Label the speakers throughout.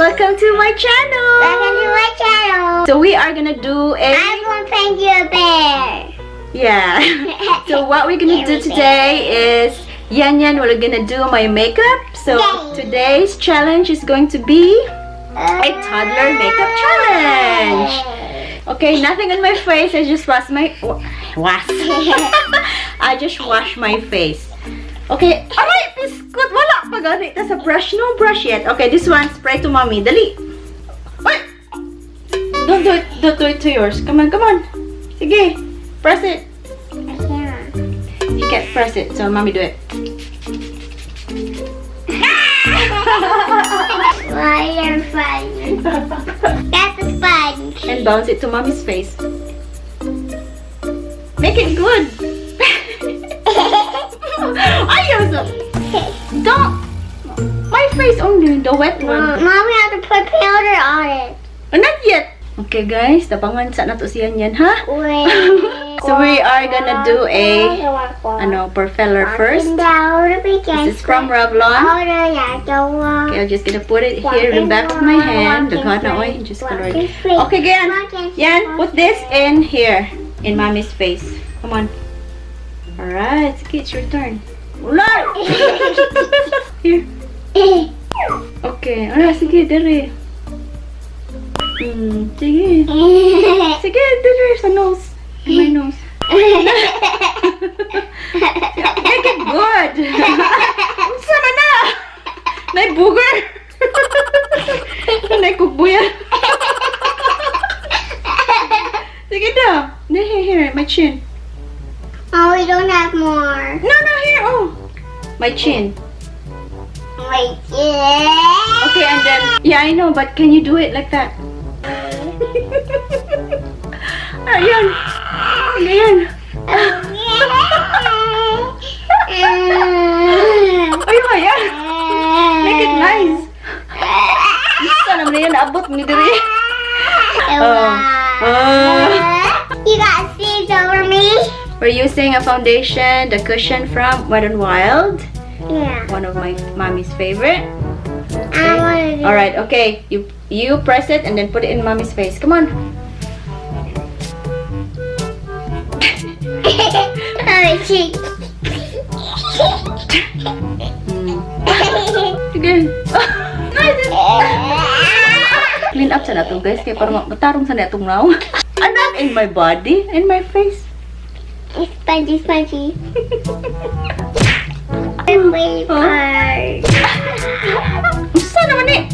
Speaker 1: Welcome to my channel.
Speaker 2: Welcome to my channel.
Speaker 1: So we are gonna do a...
Speaker 2: I'm gonna paint you a bear.
Speaker 1: Yeah. So what we're gonna do today is we're gonna do my makeup. So
Speaker 2: Yay.
Speaker 1: today's challenge is going to be a toddler makeup challenge. Okay, nothing on my face. I just wash my I just wash my face. Okay. Alright, biscuit. Wala pa gani ta sa brush. No brush yet. Okay, this one spray to mommy. Dali. Wait. Don't do it. Don't do it to yours. Come on, come on. Sige. Press it. You can't press it, so mommy do it.
Speaker 2: Why are fun? That's a sponge.
Speaker 1: And bounce it to mommy's face. Make it good. Don't. My face only, the wet one.
Speaker 2: Mom, we have to put powder on it.
Speaker 1: Not yet. Okay guys, tapangan sa nato siyan yan, ha?
Speaker 2: Wait.
Speaker 1: So we are gonna do a per filler first. This is from Revlon. Okay, I'm just gonna put it here in the back of my hand. The God na oy, just color it. Okay, Yan, put this in here in mommy's face. Come on. Alright, sige, it's your turn. Here. Okay, sige, dere. Sige. Sige, dere sa nose. My nose. Make it good. Sana na. Nay booger. Nay kubuya. Sige daw. Here, my chin.
Speaker 2: Oh, we don't have more.
Speaker 1: No, here. Oh, my chin.
Speaker 2: My chin.
Speaker 1: Okay, and then yeah, I know, but can you do it like that? Ayan. Ayan. Ayan. Make it nice. Gusto naman na yan, abot mo diri.
Speaker 2: You got seeds over me?
Speaker 1: We're using a foundation, the cushion from Wet n Wild.
Speaker 2: Yeah.
Speaker 1: One of my mommy's favorite.
Speaker 2: I want to do
Speaker 1: Alright, okay. You press it and then put it in mommy's face. Come on.
Speaker 2: Oh, cheek.
Speaker 1: Sige. Clean up sa nato guys. Kaya parang matarong sa natong now. Not in my body, in my face.
Speaker 2: It's spongy, spongy. I'm way hard.
Speaker 1: Saan naman eh?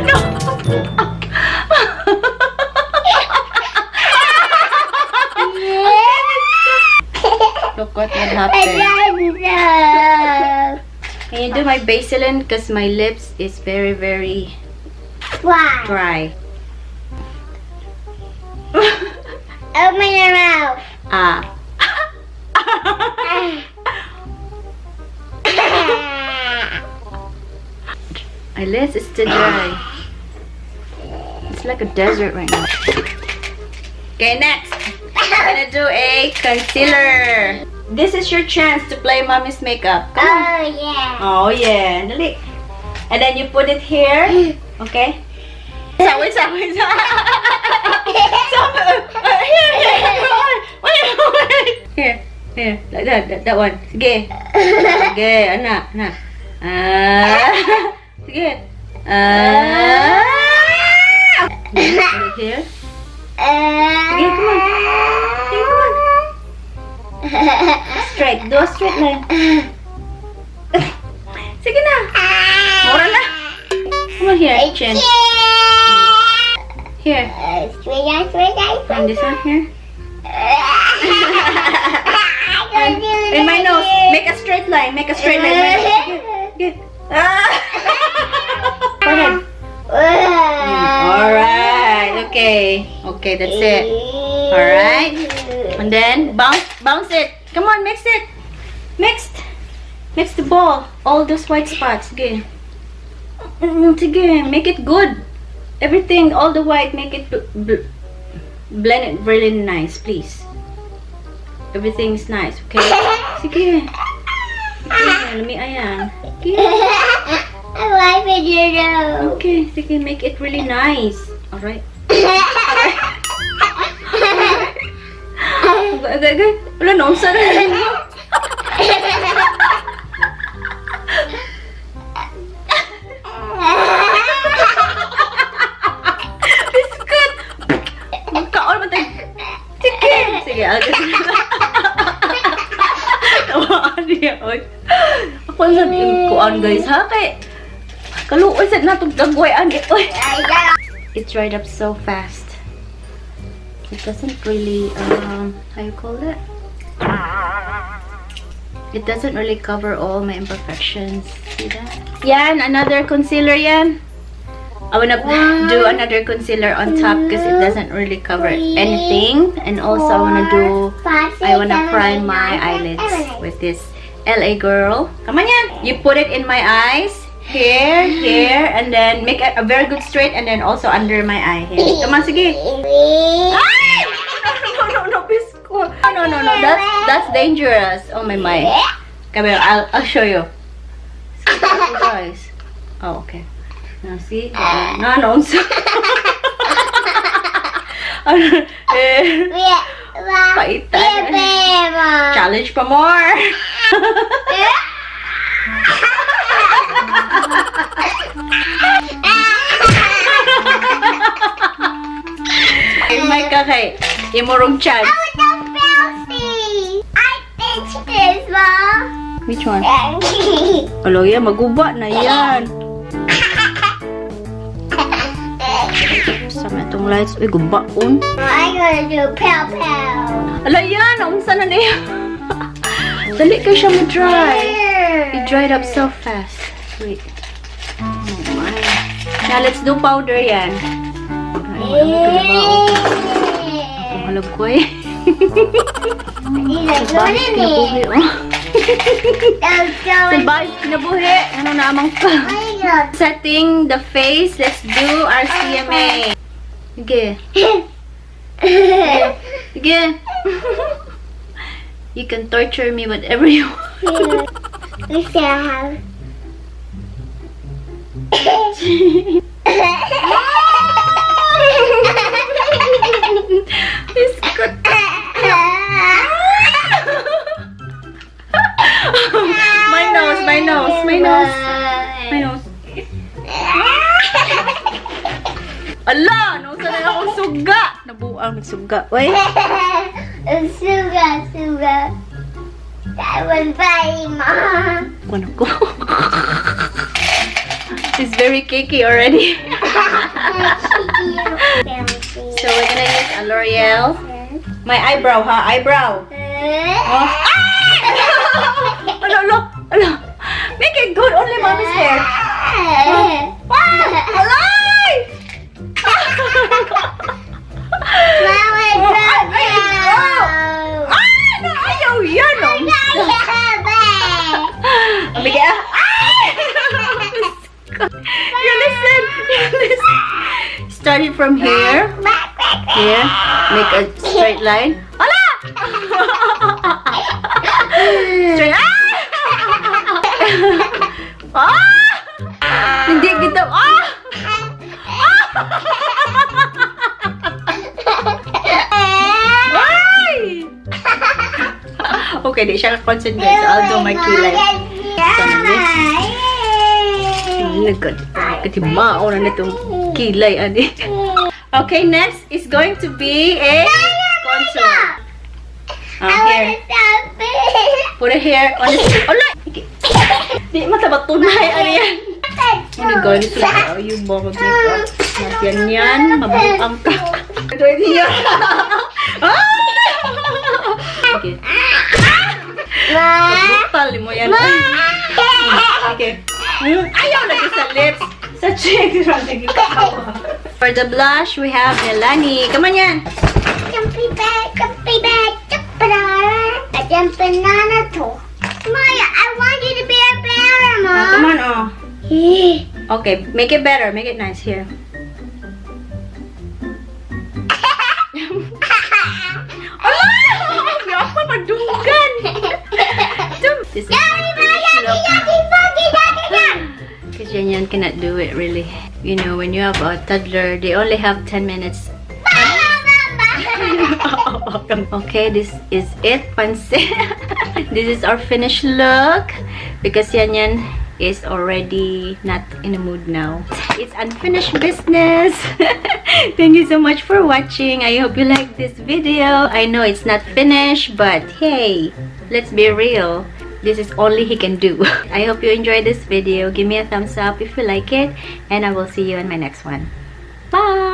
Speaker 1: No. Look what happened. Can you do my Vaseline? Because my lips is very, very dry.
Speaker 2: Open your mouth.
Speaker 1: My lips is still dry. It's like a desert right now. Okay, next. I'm gonna do a concealer. This is your chance to play mommy's makeup. Come on.
Speaker 2: Oh, yeah.
Speaker 1: Oh, yeah. Dali. And then you put it here. Okay? Wait. Here. Like that one. Sige. Sige, anak. Sige. Put it here. Sige, come on. Straight. Do a straight line. Sige na. Mura na. Come on here, chin. Here.
Speaker 2: Straight.
Speaker 1: And this one here. In my nose. Make a straight line. Good. Forehead. Alright. Okay, that's it. Alright. And then bounce it. Come on, mix it. Mix the ball. All those white spots. Okay. Sige, make it good. Everything, all the white, make it blend it really nice, please. Everything's nice, okay? Sige. Sige, lumi ayan. Sige.
Speaker 2: I like it.
Speaker 1: Okay, sige, make it really nice. Alright. Agay. Wala na, unsa na rin mo. Biscuit! Magkaon mo tayo. Sige! Sige, agay. Tawaan niya. Ako sa kuan guys, ha? Kay kaluoy sa natong gagwayan. It dried up so fast. It doesn't really, how you call that? It doesn't really cover all my imperfections. See that? Yan, another concealer yan. I wanna do another concealer on top because it doesn't really cover anything. And also I wanna prime my eyelids with this LA Girl. Come on yan! You put it in my eyes. Here, and then make a very good straight, and then also under my eye. Here. Come on, sige. Ay! No, biscuit. No. That's dangerous. Oh my. Come here, I'll show you. See, guys. Oh, okay. Now see. No. Paitan. Challenge pa more. May kakay. Imurong chan. Which one? Alo yan, maguba na yan. Sama itong lights. Uy, gubaon.
Speaker 2: I'm gonna do pow.
Speaker 1: Ala yan, naunsa na niya. Dali kayo siya ma-dry. It dried up so fast. Wait. Oh my. Now let's do powder yan. Ang halab ko eh. Sabahit kinabuhi. Ano na amang pa? Setting the face. Let's do RCMA. Sige. Sige. You can torture me whatever you want. Biscuit. My nose. Ala, nausa na akong suga. Nabuang magsuga. Wait.
Speaker 2: Suga. That was funny, Mom.
Speaker 1: Ano ko? It's very cakey already. So we're gonna use a L'Oreal. My eyebrow, ha? Eyebrow. Oh. Ala. Make it good. Only mommy's hair. Alay! Ayaw yan, oh. Bigyan. You listen. Start it from here. Here. Make a straight line. Ala! Straight. Hindi kita. Okay, di siya concentrate. So I'll do my kilay. Katimbao na nitong kilay, adi. Okay, next is going to be a contour. Here. Put it here on the... Okay. Di matabat tunay, ano yan? Ano gawin ito? Yung ba mag-makeup? Yan. Mabuang ka. Ito yan. Okay. Magbuktal mo yan. Okay. Ayaw lagi sa lips. Sa cheeks. For the blush, we have Milani. Come on yan.
Speaker 2: Jumpy bag. A jumping banana too. Maya, I want you to be a bear, Mom.
Speaker 1: Come on, oh. Okay, make it better. Make it nice here. This is my finished look. Because Yan cannot do it really. You know, when you have a toddler, they only have 10 minutes. Okay, this is it, pansin. This is our finished look. Because Yan is already not in the mood now. It's unfinished business. Thank you so much for watching. I hope you like this video. I know it's not finished, but hey, let's be real. This is only he can do. I hope you enjoyed this video. Give me a thumbs up if you like it, and I will see you in my next one. Bye!